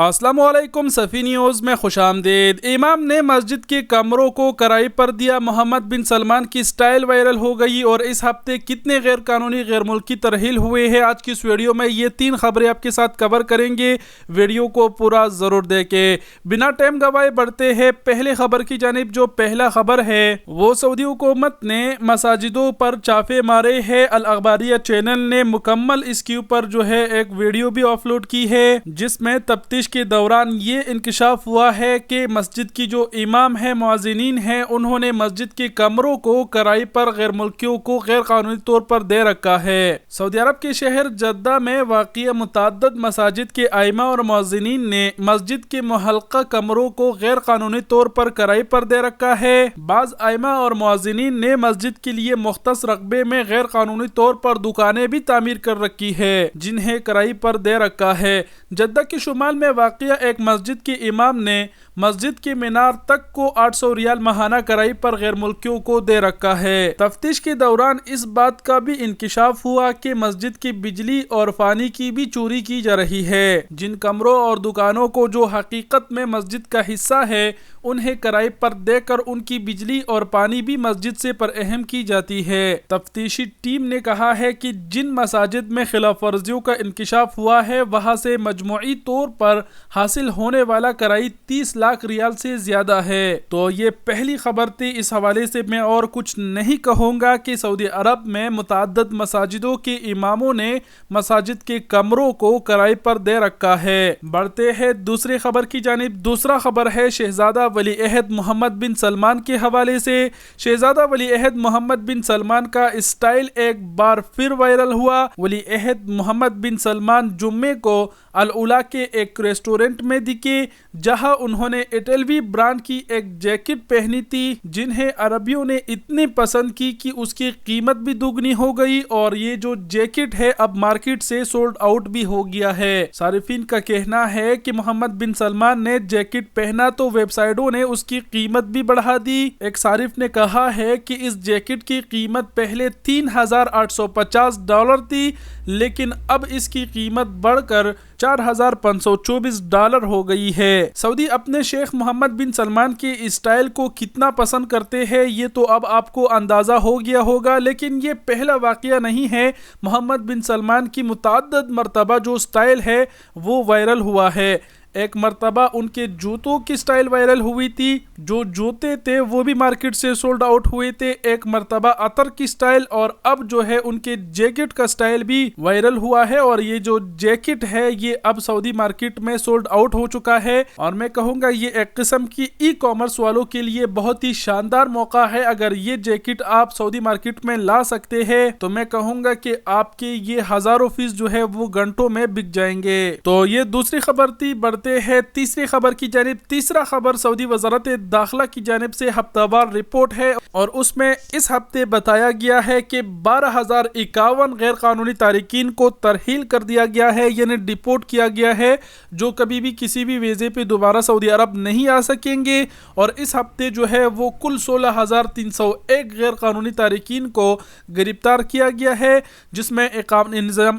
अस्सलामुअलैकुम सफ़ी न्यूज़ में खुश आमदीद। इमाम ने मस्जिद के कमरों को किराए पर दिया। मोहम्मद बिन सलमान की स्टाइल वायरल हो गई और इस हफ्ते कितने गैर कानूनी गैर मुल्की तरहील हुए हैं, आज की इस वीडियो में ये 3 खबरें आपके साथ कवर करेंगे। वीडियो को पूरा ज़रूर देखें। बिना टाइम गवाए बढ़ते हैं पहले खबर की जानिब। जो पहला खबर है वो सऊदी हुकूमत ने मसाजिदों पर छापे मारे हैं। अल अखबारिया चैनल ने मुकम्मल इसके ऊपर जो है एक वीडियो भी अपलोड की है, जिसमें तफ्तीश के दौरान ये इंकशाफ हुआ है कि मस्जिद की जो इमाम है, मुअज्जिनीन हैं, उन्होंने मस्जिद के कमरों को किराए पर गैर मुल्कियों को गैर कानूनी तौर पर दे रखा है। सऊदी अरब के शहर जद्दा में वाक़िया मुतअद्दिद मसाजिद के आइमा और मुअज्जिनीन ने मस्जिद के मुहल्का कमरों को गैर कानूनी तौर पर किराए पर दे रखा है। बाज़ आइमा और मुअज्जिनीन ने मस्जिद के लिए मुख्तस रकबे में गैर कानूनी तौर पर दुकानें भी तामीर कर रखी है, जिन्हें किराए पर दे रखा है। जद्दा के शुमाल में वाक़िया एक मस्जिद के इमाम ने मस्जिद के मीनार तक को 800 रियाल माहाना किराए पर गैर मुल्कियों को दे रखा है। तफ्तीश के दौरान इस बात का भी इंकिशाफ हुआ कि मस्जिद की बिजली और पानी की भी चोरी की जा रही है। जिन कमरों और दुकानों को जो हकीकत में मस्जिद का हिस्सा है, उन्हें किराए पर देकर उनकी बिजली और पानी भी मस्जिद से पर अहम की जाती है। तफ्तीशी टीम ने कहा है कि जिन मसाजिद में खिलाफ वर्जियों का इंकिशाफ हुआ है, वहां से मजमूई तौर पर हासिल होने वाला किराया 30 लाख रियाल से ज्यादा है। तो ये पहली खबर थी। इस हवाले से मैं और कुछ नहीं कहूँगा कि सऊदी अरब में मुतअद्दिद मसाजिदों के इमामों ने मसाजिद के कमरों को किराए पर दे रखा है। बढ़ते हैं दूसरी खबर की जानिब। दूसरा खबर है शहजादा वली अहद मोहम्मद बिन सलमान के हवाले से। शहजादा वली अहद मोहम्मद बिन सलमान का स्टाइल एक बार फिर वायरल हुआ। वली अहद मोहम्मद बिन सलमान जुम्मे को अल उला के एक रेस्टोरेंट में दिखे, जहां उन्होंने इटलवी ब्रांड की एक जैकेट पहनी थी, जिन्हें अरबियों ने इतनी पसंद की कि उसकी कीमत भी दुगनी हो गई और ये जो जैकेट है अब मार्केट से सोल्ड आउट भी हो गया है। सारिफीन का कहना है कि मोहम्मद बिन सलमान ने जैकेट पहना तो वेबसाइटों ने उसकी कीमत भी बढ़ा दी। एक सारिफ ने कहा है कि इस जैकेट की कीमत पहले $3,850 थी, लेकिन अब इसकी कीमत बढ़कर $4,524 हो गई है। सऊदी अपने शेख मोहम्मद बिन सलमान के स्टाइल को कितना पसंद करते हैं, ये तो अब आपको अंदाजा हो गया होगा, लेकिन ये पहला वाकया नहीं है। मोहम्मद बिन सलमान की मुतअद्दिद मर्तबा जो स्टाइल है वो वायरल हुआ है। एक मर्तबा उनके जूतों की स्टाइल वायरल हुई थी, जो जूते थे वो भी मार्केट से सोल्ड आउट हुए थे। एक मर्तबा अतर की स्टाइल, और अब जो है उनके जैकेट का स्टाइल भी वायरल हुआ है। और ये जो जैकेट है ये अब सऊदी मार्केट में सोल्ड आउट हो चुका है। और मैं कहूँगा ये एक किस्म की ई कॉमर्स वालों के लिए बहुत ही शानदार मौका है। अगर ये जैकेट आप सऊदी मार्केट में ला सकते हैं तो मैं कहूँगा कि आपके ये हजारों पीस जो है वो घंटों में बिक जाएंगे। तो ये दूसरी खबर थी। है तीसरी खबर की जानिब। तीसरा खबर सऊदी वजारत दाखिला की जानिब से हफ्तावार रिपोर्ट है, और उसमें इस हफ्ते बताया गया है कि 12,051 गैर कानूनी तारिकीन को तरहील कर दिया गया है, यानी डिपोर्ट किया गया है, जो कभी भी किसी भी वीज़े पे दोबारा सऊदी अरब नहीं आ सकेंगे। और इस हफ्ते जो है वो कुल 16,301 गैर कानूनी तारिकीन को गिरफ्तार किया गया है, जिसमें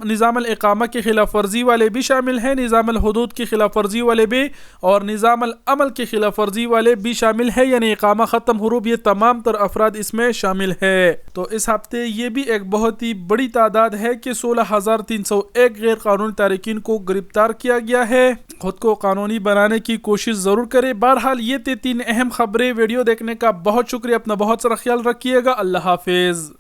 निज़ाम इकामा के खिलाफ वर्जी वाले भी शामिल हैं, निज़ाम हुदूद के खिलाफ वर्जी वाले भी, और निज़ाम अमल के खिलाफ वर्जी वाले भी शामिल है, यानी इकामा खत्म हुरूब, ये तमाम तर अफराद इसमें शामिल है। तो इस हफ्ते ये भी एक बहुत ही बड़ी तादाद है कि 16,301 गैर कानूनी तारिकीन को गिरफ्तार किया गया है। खुद को कानूनी बनाने की कोशिश जरूर करें। बहरहाल ये थे 3 अहम खबरें। वीडियो देखने का बहुत शुक्रिया। अपना बहुत सारा ख्याल रखिएगा। अल्लाह हाफिज।